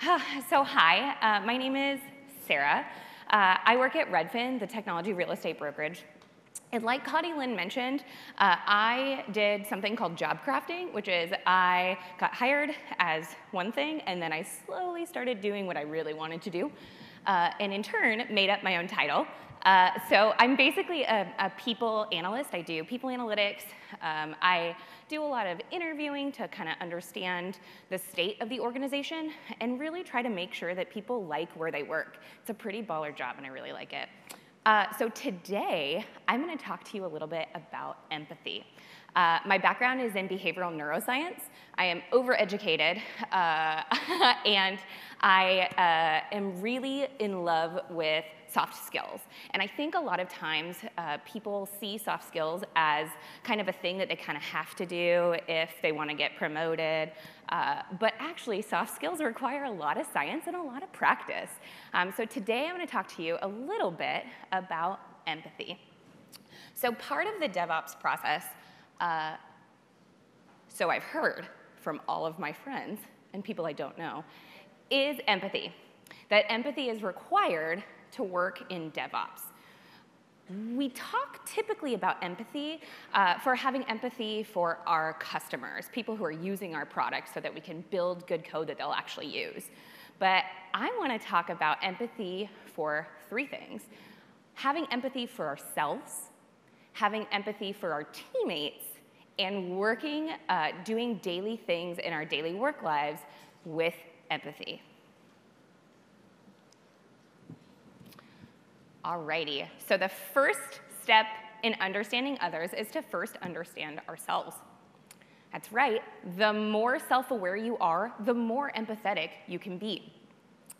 So hi, my name is Sarah. I work at Redfin, the technology real estate brokerage. And like Connie Lynn mentioned, I did something called job crafting, which is I got hired as one thing, and then I slowly started doing what I really wanted to do, and in turn, made up my own title. So I'm basically a people analyst. I do people analytics. I do a lot of interviewing to kind of understand the state of the organization and really try to make sure that people like where they work. It's a pretty baller job, and I really like it. So today, I'm going to talk to you a little bit about empathy. My background is in behavioral neuroscience. I am overeducated, and I am really in love with soft skills. And I think a lot of times people see soft skills as kind of a thing that they kind of have to do if they want to get promoted. But actually, soft skills require a lot of science and a lot of practice. So today, I'm going to talk to you a little bit about empathy. So part of the DevOps process, so I've heard from all of my friends and people I don't know, is empathy. That empathy is required to work in DevOps. We talk typically about empathy for having empathy for our customers, people who are using our products so that we can build good code that they'll actually use. But I want to talk about empathy for three things: having empathy for ourselves, having empathy for our teammates, and working, doing daily things in our daily work lives with empathy. Alrighty, so the first step in understanding others is to first understand ourselves. That's right, the more self-aware you are, the more empathetic you can be.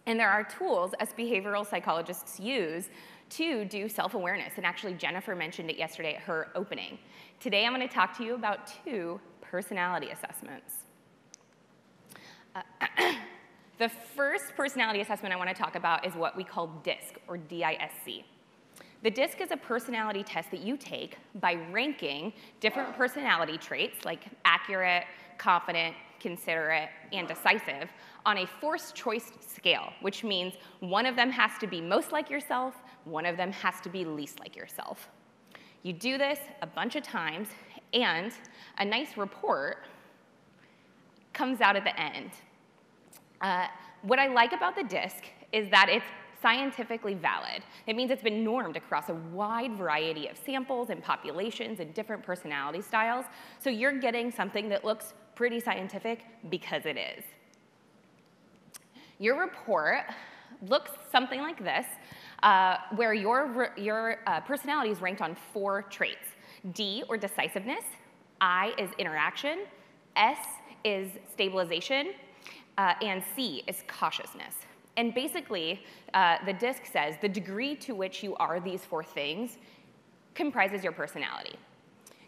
And there are tools, as behavioral psychologists use, to do self-awareness. And actually, Jennifer mentioned it yesterday at her opening. Today, I'm going to talk to you about 2 personality assessments. The first personality assessment I want to talk about is what we call DISC, or D-I-S-C. The DISC is a personality test that you take by ranking different personality traits, like accurate, confident, considerate, and decisive, on a forced choice scale, which means one of them has to be most like yourself, one of them has to be least like yourself. You do this a bunch of times, and a nice report comes out at the end. What I like about the DISC is that it's scientifically valid. It means it's been normed across a wide variety of samples and populations and different personality styles, so you're getting something that looks pretty scientific because it is. Your report looks something like this, where your personality is ranked on 4 traits. D, or decisiveness. I is interaction. S is stabilization. And C is cautiousness. And basically, the DISC says the degree to which you are these 4 things comprises your personality.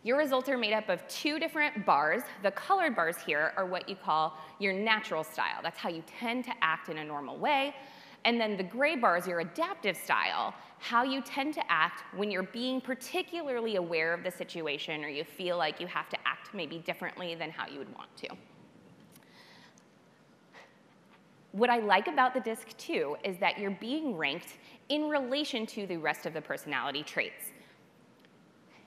Your results are made up of 2 different bars. The colored bars here are what you call your natural style. That's how you tend to act in a normal way. And then the gray bars, your adaptive style, how you tend to act when you're being particularly aware of the situation or you feel like you have to act maybe differently than how you would want to. What I like about the DISC, too, is that you're being ranked in relation to the rest of the personality traits.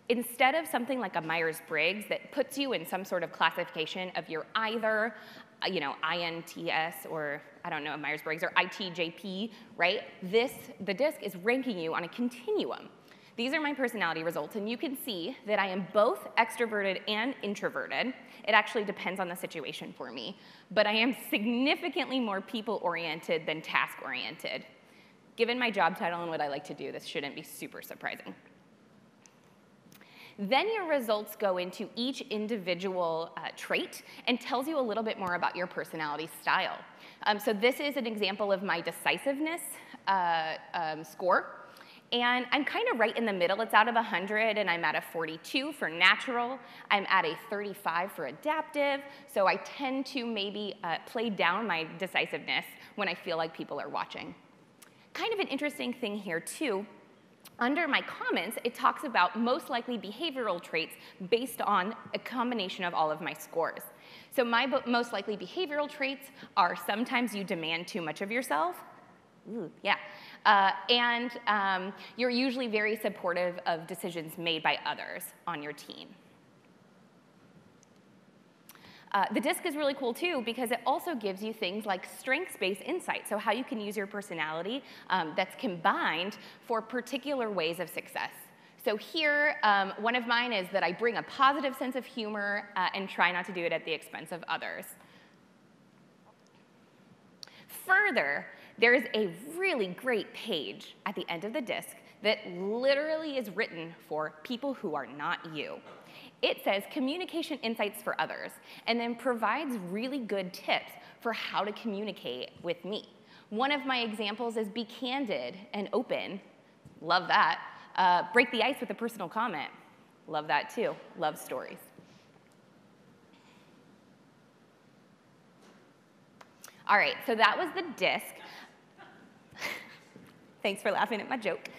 Instead of something like a Myers-Briggs that puts you in some sort of classification of you're either, INTS, or I don't know, Myers-Briggs, or ITJP, right? The DISC is ranking you on a continuum. These are my personality results, and you can see that I am both extroverted and introverted. It actually depends on the situation for me, but I am significantly more people-oriented than task-oriented. Given my job title and what I like to do, this shouldn't be super surprising. Then your results go into each individual trait and tells you a little bit more about your personality style. So this is an example of my decisiveness score. And I'm kind of right in the middle. It's out of 100, and I'm at a 42 for natural. I'm at a 35 for adaptive, so I tend to maybe play down my decisiveness when I feel like people are watching. Kind of an interesting thing here, too, Under my comments, it talks about most likely behavioral traits based on a combination of all of my scores. So my most likely behavioral traits are sometimes you demand too much of yourself. Ooh, yeah. And you're usually very supportive of decisions made by others on your team. The disc is really cool too because it also gives you things like strengths-based insight, so how you can use your personality that's combined for particular ways of success. So here, one of mine is that I bring a positive sense of humor and try not to do it at the expense of others. Further, there's a really great page at the end of the disc that literally is written for people who are not you. It says communication insights for others, and then provides really good tips for how to communicate with me. One of my examples is be candid and open. Love that. Break the ice with a personal comment. Love that too. Love stories. All right, so that was the disc. Thanks for laughing at my joke.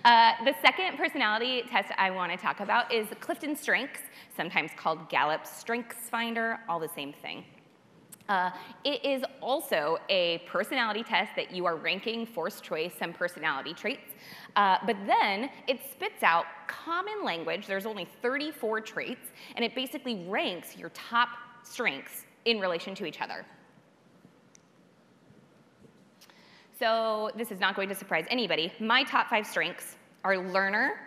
The second personality test I want to talk about is Clifton Strengths, sometimes called Gallup's Strengths Finder, all the same thing. It is also a personality test that you are ranking forced choice some personality traits, but then it spits out common language. There's only 34 traits, and it basically ranks your top strengths in relation to each other. So this is not going to surprise anybody. My top 5 strengths are learner,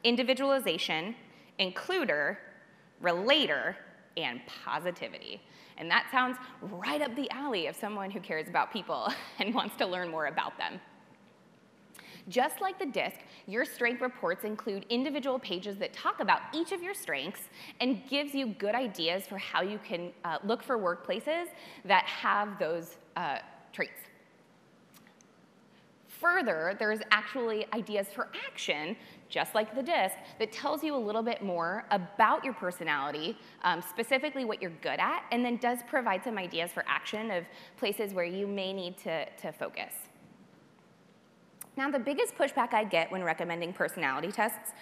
individualization, includer, relator, and positivity. And that sounds right up the alley of someone who cares about people and wants to learn more about them. Just like the disc, your strength reports include individual pages that talk about each of your strengths and gives you good ideas for how you can look for workplaces that have those traits. Further, there's actually ideas for action, just like the disc, that tells you a little bit more about your personality, specifically what you're good at, and then does provide some ideas for action of places where you may need to focus. Now, the biggest pushback I get when recommending personality tests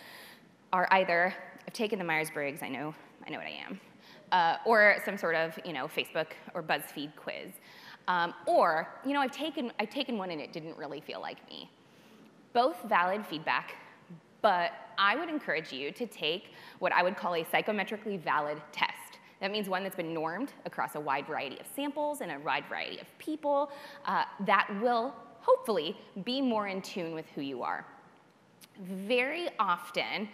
are either, I've taken the Myers-Briggs, I know what I am, or some sort of Facebook or BuzzFeed quiz. Or, I've taken one and it didn't really feel like me. Both valid feedback, but I would encourage you to take what I would call a psychometrically valid test. That means one that's been normed across a wide variety of samples and a wide variety of people that will hopefully be more in tune with who you are. Very often,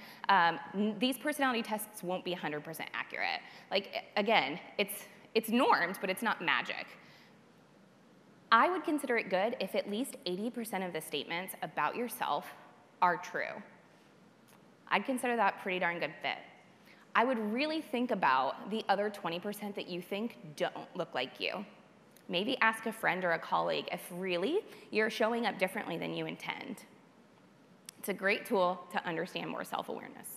these personality tests won't be 100% accurate. Like, again, it's normed, but it's not magic. I would consider it good if at least 80% of the statements about yourself are true. I'd consider that a pretty darn good fit. I would really think about the other 20% that you think don't look like you. Maybe ask a friend or a colleague if really you're showing up differently than you intend. It's a great tool to understand more self-awareness.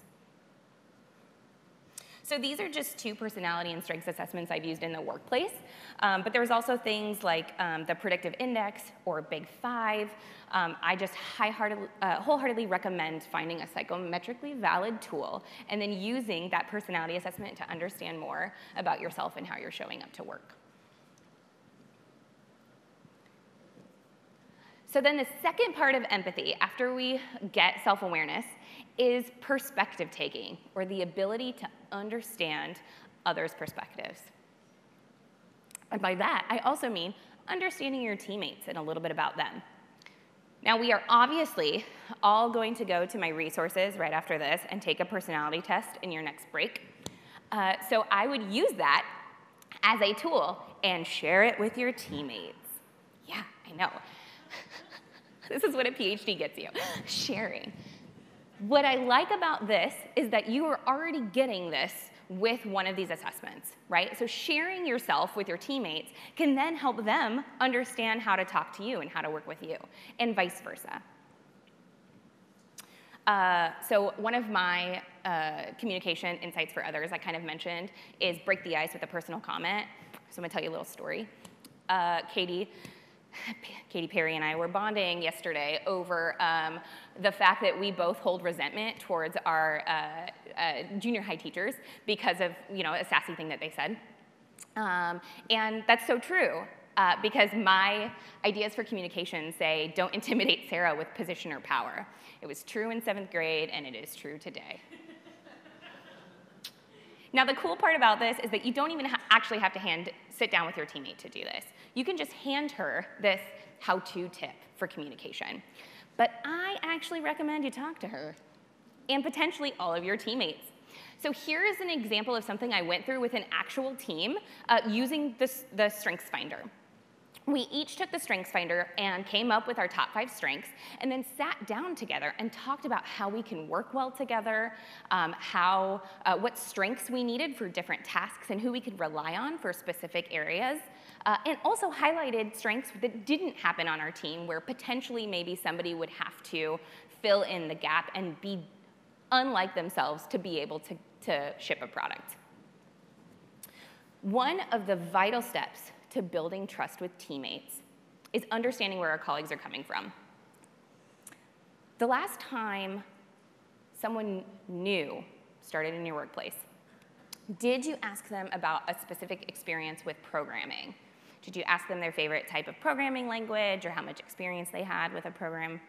So these are just 2 personality and strengths assessments I've used in the workplace, but there's also things like the predictive index or Big 5. I just wholeheartedly recommend finding a psychometrically valid tool and then using that personality assessment to understand more about yourself and how you're showing up to work. So then the second part of empathy, after we get self-awareness, is perspective taking, or the ability to understand others' perspectives. And by that, I also mean understanding your teammates and a little bit about them. Now, we are obviously all going to go to my resources right after this and take a personality test in your next break. So I would use that as a tool and share it with your teammates. Yeah, I know. This is what a PhD gets you, sharing. What I like about this is that you are already getting this with one of these assessments, right? So sharing yourself with your teammates can then help them understand how to talk to you and how to work with you, and vice versa. So one of my communication insights for others I kind of mentioned is break the ice with a personal comment. So I'm going to tell you a little story. Katie Katy Perry and I were bonding yesterday over the fact that we both hold resentment towards our junior high teachers because of a sassy thing that they said. And that's so true, because my ideas for communication say, don't intimidate Sarah with position or power. It was true in 7th grade, and it is true today. Now, the cool part about this is that you don't even actually have to sit down with your teammate to do this. You can just hand her this how-to tip for communication. But I actually recommend you talk to her, and potentially all of your teammates. So here is an example of something I went through with an actual team using the Strengths Finder. We each took the Strengths Finder and came up with our top 5 strengths, and then sat down together and talked about how we can work well together, what strengths we needed for different tasks, and who we could rely on for specific areas, and also highlighted strengths that didn't happen on our team, where potentially maybe somebody would have to fill in the gap and be unlike themselves to be able to ship a product. One of the vital steps to building trust with teammates is understanding where our colleagues are coming from. The last time someone new started in your workplace, did you ask them about a specific experience with programming? Did you ask them their favorite type of programming language or how much experience they had with a program?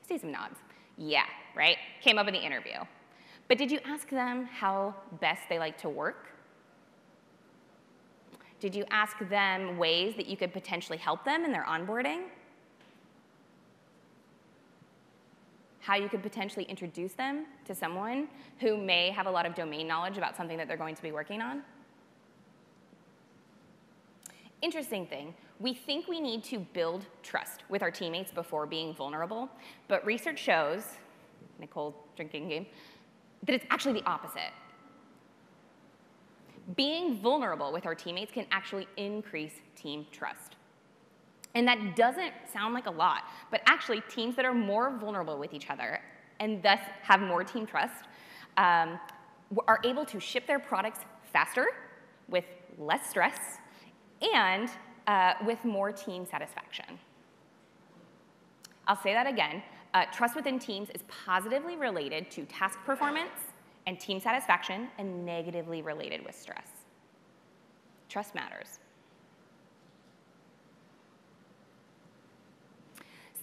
I see some nods. Yeah, right? Came up in the interview. But did you ask them how best they like to work? Did you ask them ways that you could potentially help them in their onboarding? How you could potentially introduce them to someone who may have a lot of domain knowledge about something that they're going to be working on? Interesting thing, we think we need to build trust with our teammates before being vulnerable, but research shows, Nicole's drinking game, that it's actually the opposite. Being vulnerable with our teammates can actually increase team trust. And that doesn't sound like a lot, but actually teams that are more vulnerable with each other and thus have more team trust are able to ship their products faster, with less stress, and with more team satisfaction. I'll say that again. Trust within teams is positively related to task performance and team satisfaction, and negatively related with stress. Trust matters.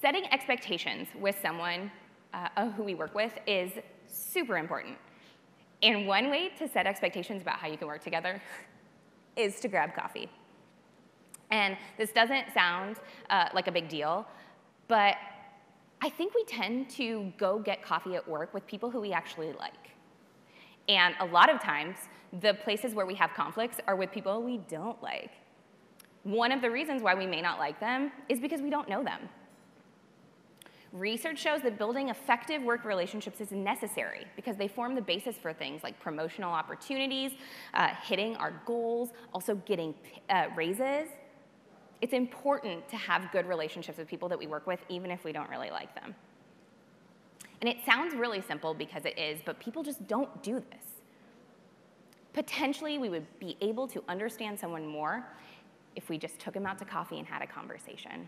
Setting expectations with someone who we work with is super important. And one way to set expectations about how you can work together is to grab coffee. And this doesn't sound like a big deal, but I think we tend to go get coffee at work with people who we actually like. And a lot of times, the places where we have conflicts are with people we don't like. One of the reasons why we may not like them is because we don't know them. Research shows that building effective work relationships is necessary because they form the basis for things like promotional opportunities, hitting our goals, also getting raises. It's important to have good relationships with people that we work with, even if we don't really like them. And it sounds really simple because it is, but people just don't do this. Potentially, we would be able to understand someone more if we just took them out to coffee and had a conversation.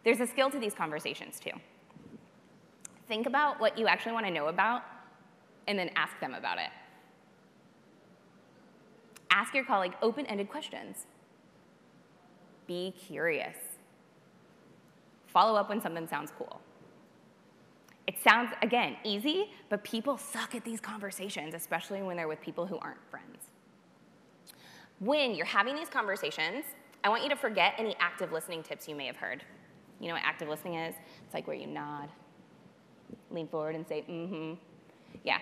There's a skill to these conversations, too. Think about what you actually want to know about, and then ask them about it. Ask your colleague open-ended questions. Be curious. Follow up when something sounds cool. It sounds, again, easy, but people suck at these conversations, especially when they're with people who aren't friends. When you're having these conversations, I want you to forget any active listening tips you may have heard. You know what active listening is? It's like where you nod, lean forward and say, mm-hmm. Yeah.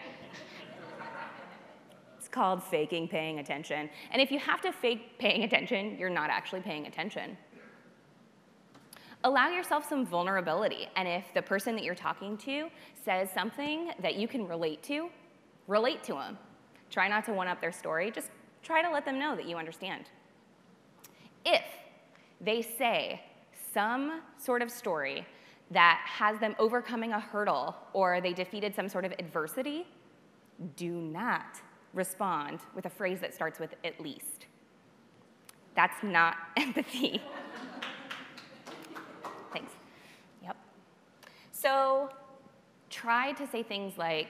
It's called faking paying attention. And if you have to fake paying attention, you're not actually paying attention. Allow yourself some vulnerability. And if the person that you're talking to says something that you can relate to them. Try not to one-up their story. Just try to let them know that you understand. If they say some sort of story that has them overcoming a hurdle or they defeated some sort of adversity, do not respond with a phrase that starts with "at least." That's not empathy. Thanks. Yep. So try to say things like,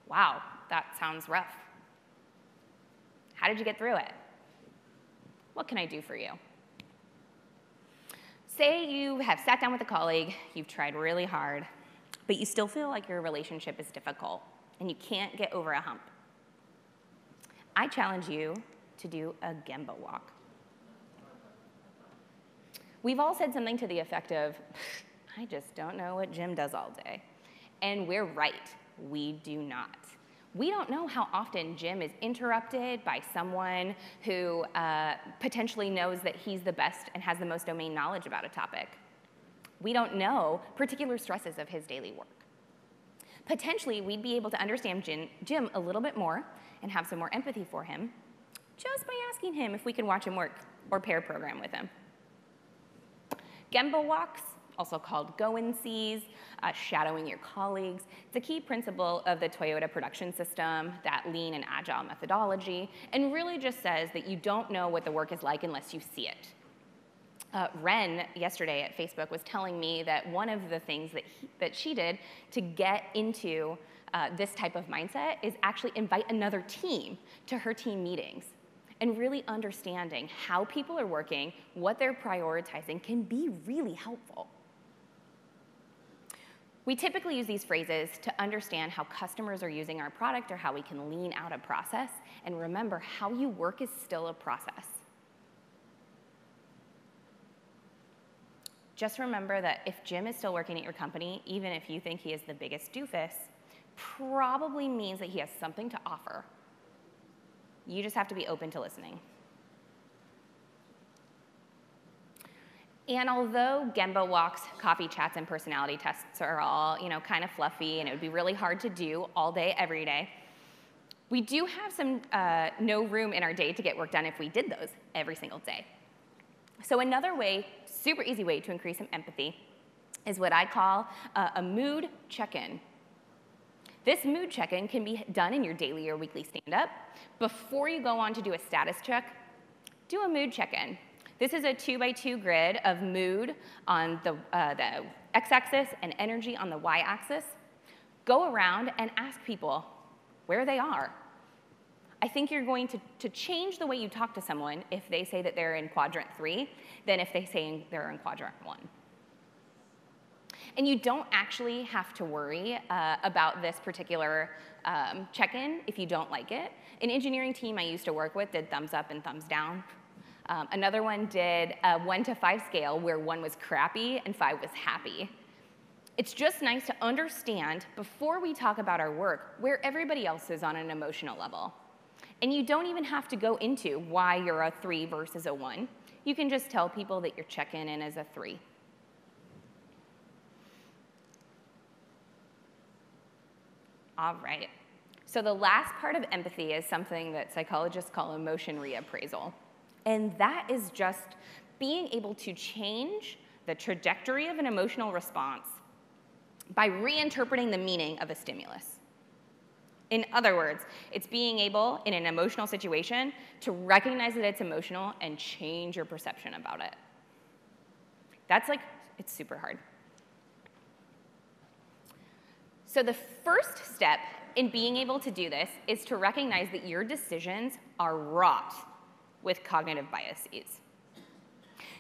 wow, that sounds rough. How did you get through it? What can I do for you? Say you have sat down with a colleague, you've tried really hard, but you still feel like your relationship is difficult and you can't get over a hump. I challenge you to do a Gemba walk. We've all said something to the effect of, I just don't know what Jim does all day. And we're right, we do not. We don't know how often Jim is interrupted by someone who potentially knows that he's the best and has the most domain knowledge about a topic. We don't know particular stresses of his daily work. Potentially, we'd be able to understand Jim a little bit more and have some more empathy for him just by asking him if we can watch him work or pair program with him. Gemba walks, also called go-and-sees, shadowing your colleagues. It's a key principle of the Toyota production system, that lean and agile methodology, and really just says that you don't know what the work is like unless you see it. Ren, yesterday at Facebook, was telling me that one of the things that she did to get into this type of mindset is actually invite another team to her team meetings. And really understanding how people are working, what they're prioritizing, can be really helpful. We typically use these phrases to understand how customers are using our product or how we can lean out a process. And remember, how you work is still a process. Just remember that if Jim is still working at your company, even if you think he is the biggest doofus, probably means that he has something to offer. You just have to be open to listening. And although Gemba walks, coffee chats, and personality tests are all, kind of fluffy, and it would be really hard to do all day, every day, we do have some no room in our day to get work done if we did those every single day. So another way, super easy way to increase some empathy is what I call a mood check-in. This mood check-in can be done in your daily or weekly stand-up. Before you go on to do a status check, do a mood check-in. This is a 2x2 grid of mood on the x-axis and energy on the y-axis. Go around and ask people where they are. I think you're going to change the way you talk to someone if they say that they're in quadrant 3 than if they say they're in quadrant 1. And you don't actually have to worry about this particular check-in if you don't like it. An engineering team I used to work with did thumbs up and thumbs down. Another one did a 1 to 5 scale where 1 was crappy and 5 was happy. It's just nice to understand, before we talk about our work, where everybody else is on an emotional level. And you don't even have to go into why you're a 3 versus a 1. You can just tell people that you're checking in as a 3. All right. So the last part of empathy is something that psychologists call emotion reappraisal. And that is just being able to change the trajectory of an emotional response by reinterpreting the meaning of a stimulus. In other words, it's being able, in an emotional situation, to recognize that it's emotional and change your perception about it. It's super hard. So the first step in being able to do this is to recognize that your decisions are wrought with cognitive biases.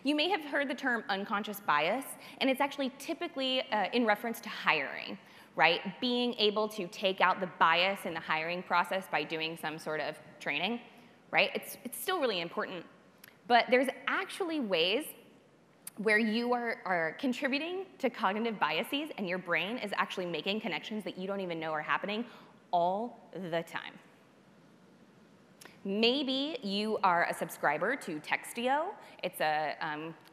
You may have heard the term unconscious bias, and it's actually typically in reference to hiring, right? Being able to take out the bias in the hiring process by doing some sort of training, right? It's still really important, but there's actually ways where you are contributing to cognitive biases and your brain is actually making connections that you don't even know are happening all the time. Maybe you are a subscriber to Textio. It's a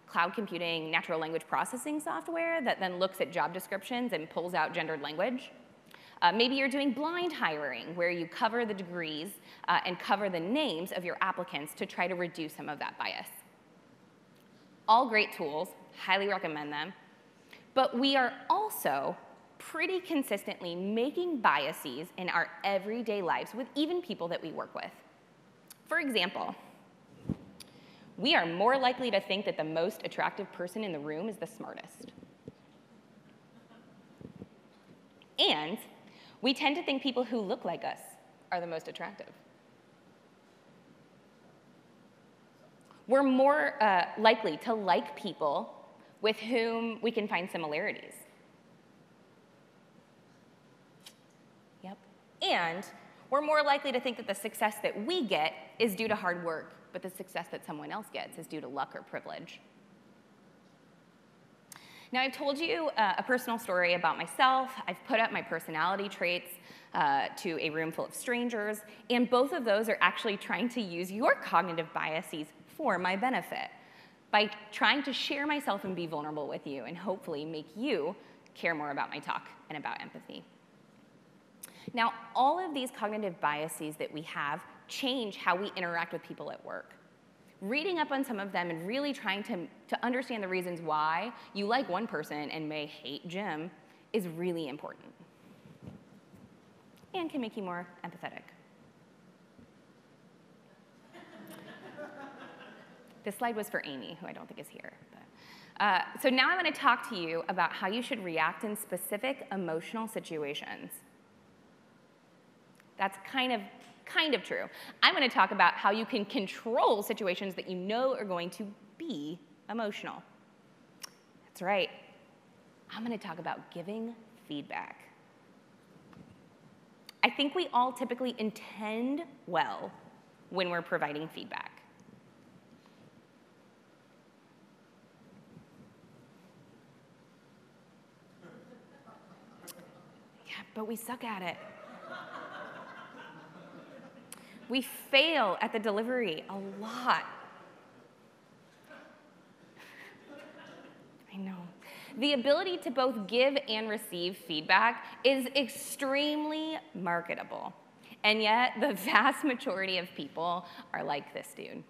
cloud computing natural language processing software that then looks at job descriptions and pulls out gendered language. Maybe you're doing blind hiring, where you cover the degrees and cover the names of your applicants to try to reduce some of that bias. All great tools, highly recommend them. But we are also pretty consistently making biases in our everyday lives with even people that we work with. For example, we are more likely to think that the most attractive person in the room is the smartest. And we tend to think people who look like us are the most attractive. We're more likely to like people with whom we can find similarities. Yep. And we're more likely to think that the success that we get is due to hard work, but the success that someone else gets is due to luck or privilege. Now, I've told you a personal story about myself. I've put up my personality traits to a room full of strangers, and both of those are actually trying to use your cognitive biases for my benefit by trying to share myself and be vulnerable with you and hopefully make you care more about my talk and about empathy. Now, all of these cognitive biases that we have change how we interact with people at work. Reading up on some of them and really trying to understand the reasons why you like one person and may hate Jim is really important and can make you more empathetic. This slide was for Amy, who I don't think is here. So now I'm going to talk to you about how you should react in specific emotional situations. That's kind of true. I'm going to talk about how you can control situations that you know are going to be emotional. That's right. I'm going to talk about giving feedback. I think we all typically intend well when we're providing feedback. Yeah, but we suck at it. We fail at the delivery a lot. I know. The ability to both give and receive feedback is extremely marketable. And yet, the vast majority of people are like this dude.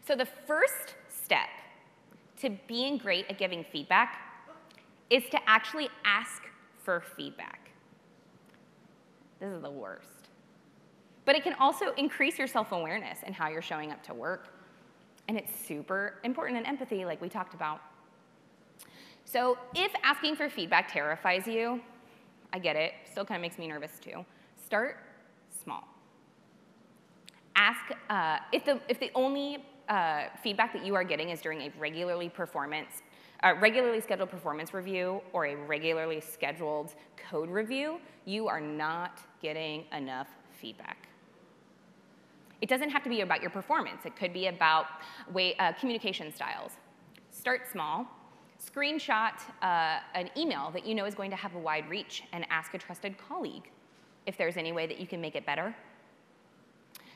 So the first step to being great at giving feedback is to actually ask for feedback. This is the worst. But it can also increase your self-awareness and how you're showing up to work. And it's super important in empathy, like we talked about. So if asking for feedback terrifies you, I get it, still kind of makes me nervous too. Start small. Ask if the only feedback that you are getting is during a regularly scheduled performance review or a regularly scheduled code review, you are not getting enough feedback. It doesn't have to be about your performance. It could be about communication styles. Start small. Screenshot an email that you know is going to have a wide reach and ask a trusted colleague if there's any way that you can make it better.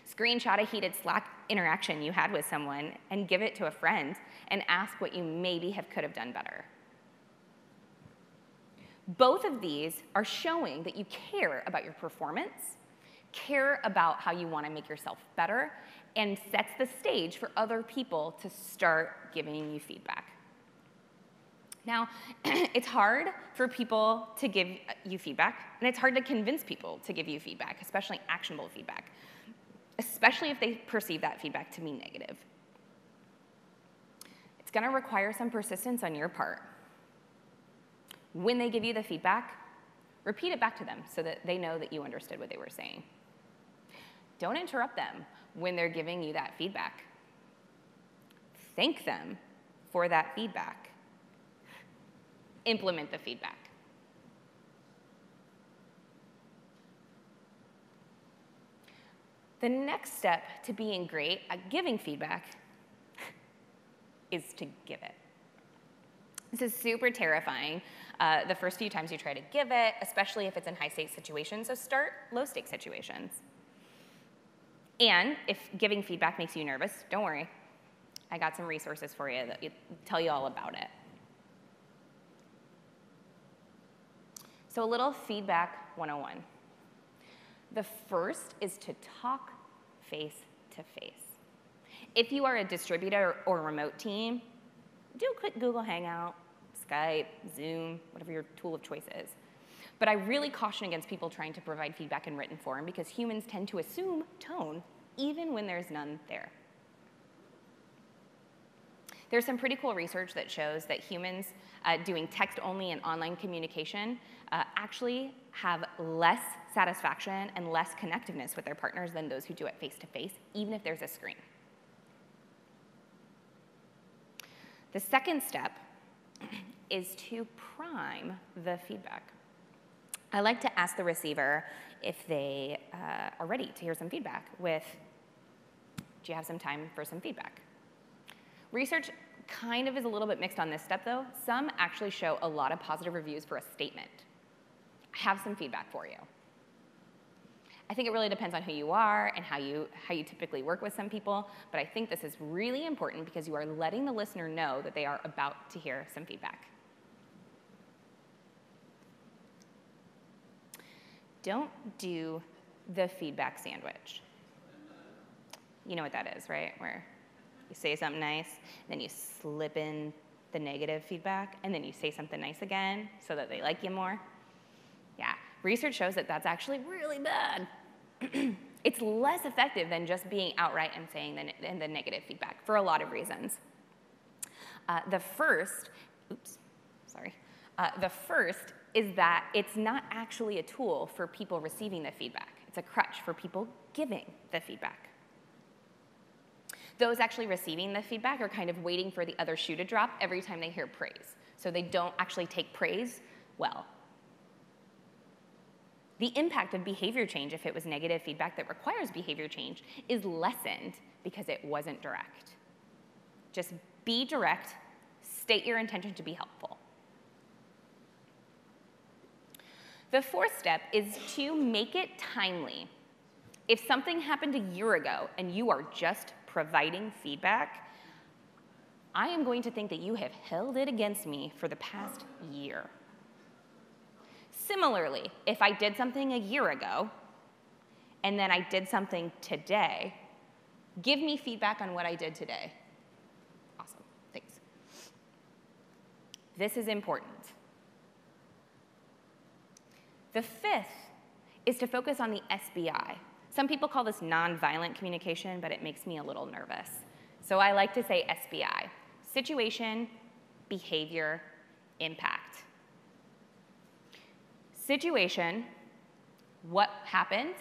Screenshot a heated Slack interaction you had with someone and give it to a friend and ask what you maybe could have done better. Both of these are showing that you care about your performance, care about how you want to make yourself better, and sets the stage for other people to start giving you feedback. Now, it's hard for people to give you feedback, and it's hard to convince people to give you feedback, especially actionable feedback, especially if they perceive that feedback to be negative. It's going to require some persistence on your part. When they give you the feedback, repeat it back to them so that they know that you understood what they were saying. Don't interrupt them when they're giving you that feedback. Thank them for that feedback. Implement the feedback. The next step to being great at giving feedback is to give it. This is super terrifying the first few times you try to give it, especially if it's in high-stakes situations, so start low-stakes situations. And if giving feedback makes you nervous, don't worry. I got some resources for you that tell you all about it. So a little feedback 101. The first is to talk face to face. If you are a distributed or remote team, do a quick Google Hangout, Skype, Zoom, whatever your tool of choice is. But I really caution against people trying to provide feedback in written form because humans tend to assume tone even when there's none there. There's some pretty cool research that shows that humans doing text-only and online communication actually have less satisfaction and less connectiveness with their partners than those who do it face-to-face, even if there's a screen. The second step is to prime the feedback. I like to ask the receiver if they are ready to hear some feedback with, do you have some time for some feedback? Research kind of is a little bit mixed on this step, though. Some actually show a lot of positive reviews for a statement. I have some feedback for you. I think it really depends on who you are and how you typically work with some people, but I think this is really important because you are letting the listener know that they are about to hear some feedback. Don't do the feedback sandwich. You know what that is, right? Where you say something nice, then you slip in the negative feedback, and then you say something nice again so that they like you more. Yeah, research shows that that's actually really bad. It's less effective than just being outright and saying the negative feedback for a lot of reasons. The first is that it's not actually a tool for people receiving the feedback. It's a crutch for people giving the feedback. Those actually receiving the feedback are kind of waiting for the other shoe to drop every time they hear praise. So they don't actually take praise well. The impact of behavior change, if it was negative feedback that requires behavior change, is lessened because it wasn't direct. Just be direct, state your intention to be helpful. The fourth step is to make it timely. If something happened a year ago and you are just providing feedback, I am going to think that you have held it against me for the past year. Similarly, if I did something a year ago and then I did something today, give me feedback on what I did today. Awesome, thanks. This is important. The fifth is to focus on the SBI. Some people call this nonviolent communication, but it makes me a little nervous. So I like to say SBI, situation, behavior, impact. Situation, what happened?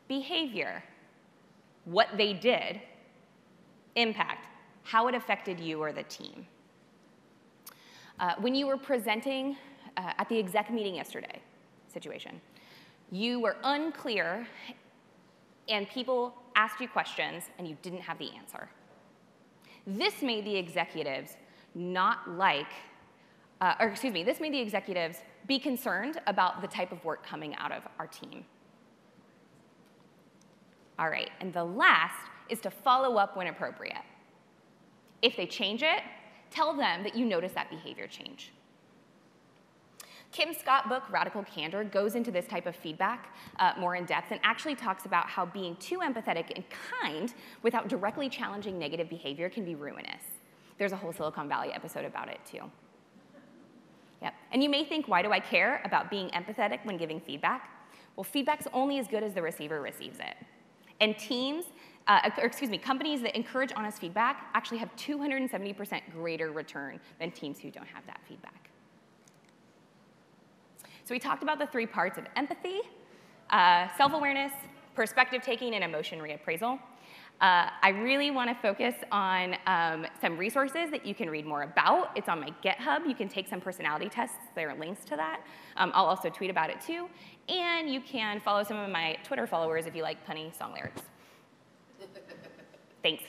Behavior, what they did. Impact, how it affected you or the team. When you were presenting at the exec meeting yesterday, situation, you were unclear and people asked you questions and you didn't have the answer. This made the executives this made the executives be concerned about the type of work coming out of our team. All right, and the last is to follow up when appropriate. If they change it, tell them that you notice that behavior change. Kim Scott's book, Radical Candor, goes into this type of feedback more in depth and actually talks about how being too empathetic and kind without directly challenging negative behavior can be ruinous. There's a whole Silicon Valley episode about it, too. Yep. And you may think, why do I care about being empathetic when giving feedback? Well, feedback's only as good as the receiver receives it. And companies that encourage honest feedback actually have 270% greater return than teams who don't have that feedback. So we talked about the three parts of empathy, self-awareness, perspective taking, and emotion reappraisal. I really want to focus on some resources that you can read more about. It's on my GitHub. You can take some personality tests. There are links to that. I'll also tweet about it too. And you can follow some of my Twitter followers if you like punny song lyrics. Thanks.